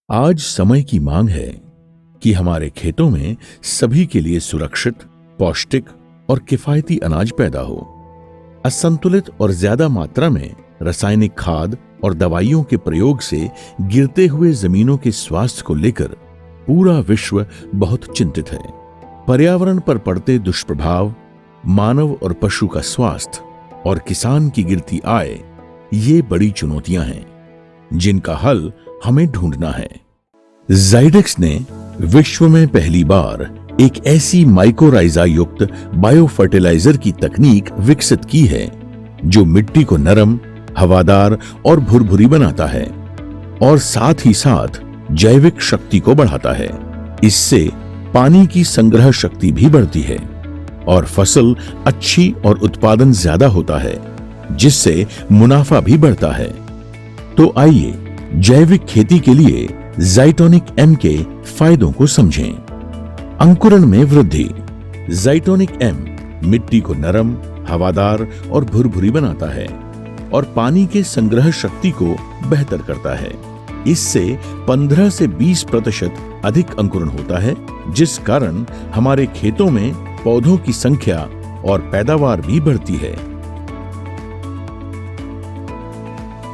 आज समय की मांग है कि हमारे खेतों में सभी के लिए सुरक्षित, पौष्टिक और किफायती अनाज पैदा हो। असंतुलित और ज्यादा मात्रा में रासायनिक खाद और दवाइयों के प्रयोग से गिरते हुए जमीनों के स्वास्थ्य को लेकर पूरा विश्व बहुत चिंतित है। पर्यावरण पर पड़ते दुष्प्रभाव, मानव और पशु का स्वास्थ्य और किसान की गिरती आय, ये बड़ी चुनौतियां हैं जिनका हल हमें ढूंढना है। ज़ाइडेक्स ने विश्व में पहली बार एक ऐसी माइकोराइजा युक्त बायो फर्टिलाइजर की तकनीक विकसित की है जो मिट्टी को नरम, हवादार और भुरभुरी बनाता है और साथ ही साथ जैविक शक्ति को बढ़ाता है। इससे पानी की संग्रह शक्ति भी बढ़ती है और फसल अच्छी और उत्पादन ज्यादा होता है, जिससे मुनाफा भी बढ़ता है। तो आइए जैविक खेती के लिए ज़ाइटोनिक एम के फायदों को समझें। अंकुरण में वृद्धि। ज़ाइटोनिक एम मिट्टी को नरम, हवादार और भुरभुरी बनाता है और पानी के संग्रह शक्ति को बेहतर करता है। इससे 15 से 20% अधिक अंकुरण होता है, जिस कारण हमारे खेतों में पौधों की संख्या और पैदावार भी बढ़ती है।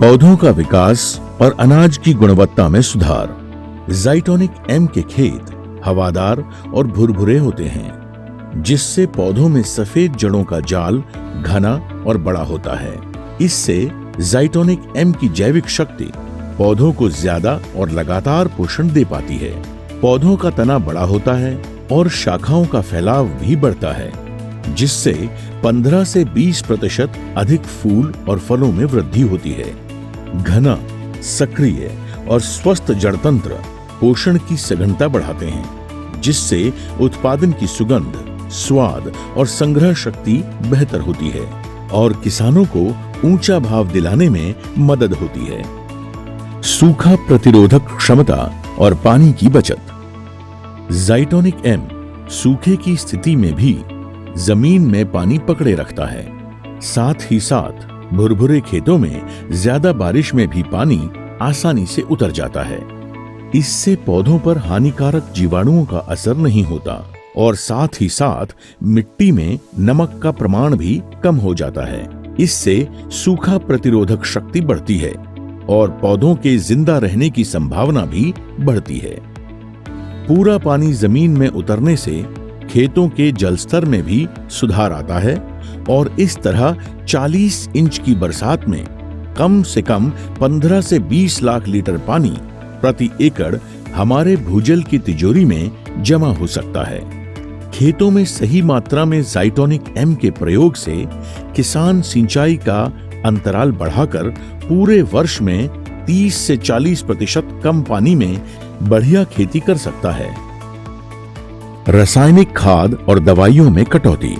पौधों का विकास और अनाज की गुणवत्ता में सुधार। ज़ाइटोनिक एम के खेत हवादार और भुरभुरे होते हैं, जिससे पौधों में सफेद जड़ों का जाल घना और बड़ा होता है। इससे ज़ाइटोनिक एम की जैविक शक्ति पौधों को ज्यादा और लगातार पोषण दे पाती है। पौधों का तना बड़ा होता है और शाखाओं का फैलाव भी बढ़ता है, जिससे 15 से 20% अधिक फूल और फलों में वृद्धि होती है। घना, सक्रिय और स्वस्थ जड़ तंत्र पोषण की सघनता बढ़ाते हैं, जिससे उत्पादन की सुगंध, स्वाद और संग्रह शक्ति बेहतर होती है और किसानों को ऊंचा भाव दिलाने में मदद होती है। सूखा प्रतिरोधक क्षमता और पानी की बचत। ज़ाइटोनिक एम सूखे की स्थिति में भी जमीन में पानी पकड़े रखता है। साथ ही साथ भुरभुरे खेतों में ज्यादा बारिश में भी पानी आसानी से उतर जाता है। इससे पौधों पर हानिकारक जीवाणुओं का असर नहीं होता और साथ ही साथ मिट्टी में नमक का प्रमाण भी कम हो जाता है। इससे सूखा प्रतिरोधक शक्ति बढ़ती है और पौधों के जिंदा रहने की संभावना भी बढ़ती है। पूरा पानी जमीन में उतरने से खेतों के जलस्तर में भी सुधार आता है और इस तरह 40 इंच की बरसात में कम से कम 15 से 20 लाख लीटर पानी प्रति एकड़ हमारे भूजल की तिजोरी में जमा हो सकता है। खेतों में सही मात्रा में ज़ाइटोनिक एम के प्रयोग से किसान सिंचाई का अंतराल बढ़ाकर पूरे वर्ष में 30 से 40% कम पानी में बढ़िया खेती कर सकता है। रासायनिक खाद और दवाइयों में कटौती।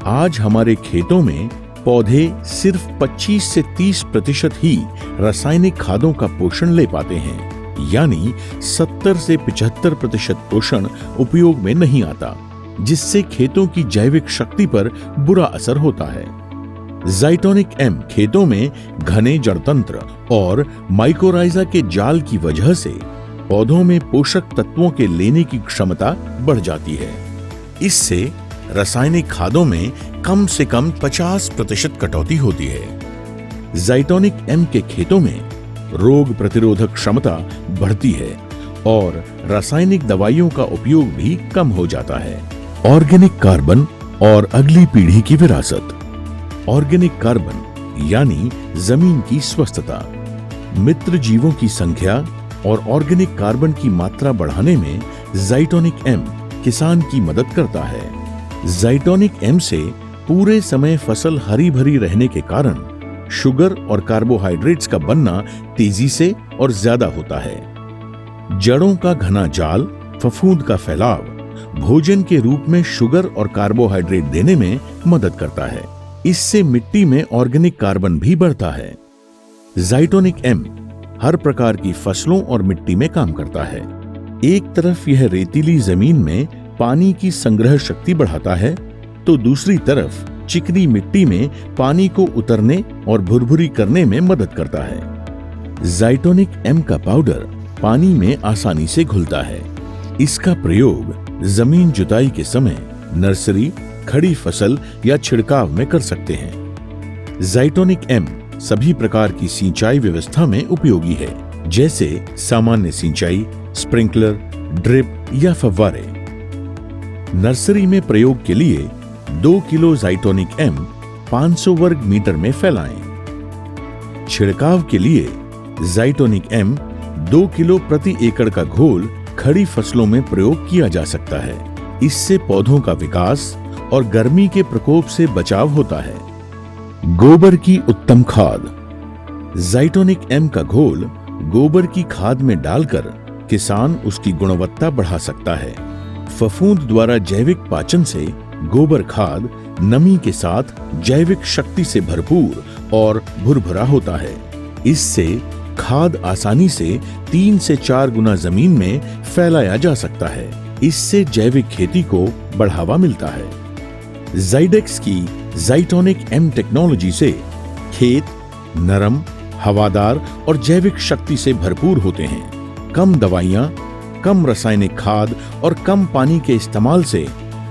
आज हमारे खेतों में पौधे सिर्फ 25 से 30% ही रासायनिक खादों का पोषण ले पाते हैं, यानी 70 से 75% पोषण उपयोग में नहीं आता, जिससे खेतों की जैविक शक्ति पर बुरा असर होता है। ज़ाइटोनिक एम खेतों में घने जड़तंत्र और माइकोराइजा के जाल की वजह से पौधों में पोषक तत्वों के लेने की क्षमता बढ़ जाती है। इससे रासायनिक खादों में कम से कम 50% कटौती होती है। ज़ाइटोनिक एम के खेतों में रोग प्रतिरोधक क्षमता बढ़ती है और रासायनिक दवाइयों का उपयोग भी कम हो जाता है। ऑर्गेनिक कार्बन और अगली पीढ़ी की विरासत। ऑर्गेनिक कार्बन यानी जमीन की स्वस्थता, मित्र जीवों की संख्या और ऑर्गेनिक कार्बन की मात्रा बढ़ाने में ज़ाइटोनिक एम किसान की मदद करता है। ज़ाइटोनिक एम से पूरे समय फसल हरी भरी रहने के कारण शुगर और कार्बोहाइड्रेट्स का बनना तेजी से और ज्यादा होता है। जड़ों का घना जाल, फफूंद का फैलाव भोजन के रूप में शुगर और कार्बोहाइड्रेट देने में मदद करता है। इससे मिट्टी में ऑर्गेनिक कार्बन भी बढ़ता है। ज़ाइटोनिक एम हर प्रकार की फसलों और मिट्टी में काम करता है। एक तरफ यह रेतीली जमीन में पानी की संग्रह शक्ति बढ़ाता है, तो दूसरी तरफ चिकनी मिट्टी में पानी को उतरने और भुरभुरी करने में मदद करता है। ज़ाइटोनिक एम का पाउडर पानी में आसानी से घुलता है। इसका प्रयोग जमीन जुताई के समय, नर्सरी, खड़ी फसल या छिड़काव में कर सकते हैं। ज़ाइटोनिक एम सभी प्रकार की सिंचाई व्यवस्था में उपयोगी है, जैसे सामान्य सिंचाई, स्प्रिंकलर, ड्रिप या फव्वारे। नर्सरी में प्रयोग के लिए 2 किलो ज़ाइटोनिक एम 500 वर्ग मीटर में फैलाएं। छिड़काव के लिए ज़ाइटोनिक एम 2 किलो प्रति एकड़ का घोल खड़ी फसलों में प्रयोग किया जा सकता है। इससे पौधों का विकास और गर्मी के प्रकोप से बचाव होता है। गोबर की उत्तम खाद। ज़ाइटोनिक एम का घोल गोबर की खाद में डालकर किसान उसकी गुणवत्ता बढ़ा सकता है। फफूंद द्वारा जैविक पाचन से गोबर खाद नमी के साथ जैविक शक्ति से भरपूर और भुरभुरा होता है। इससे खाद आसानी से 3 से 4 गुना जमीन में फैलाया जा सकता है। इससे जैविक खेती को बढ़ावा मिलता है। ज़ाइडेक्स की ज़ाइटोनिक एम टेक्नोलॉजी से खेत नरम, हवादार और जैविक शक्ति से भरपूर होते हैं। कम दवाइयां, कम रासायनिक खाद और कम पानी के इस्तेमाल से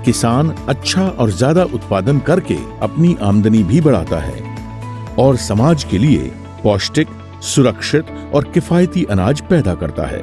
किसान अच्छा और ज्यादा उत्पादन करके अपनी आमदनी भी बढ़ाता है और समाज के लिए पौष्टिक, सुरक्षित और किफायती अनाज पैदा करता है।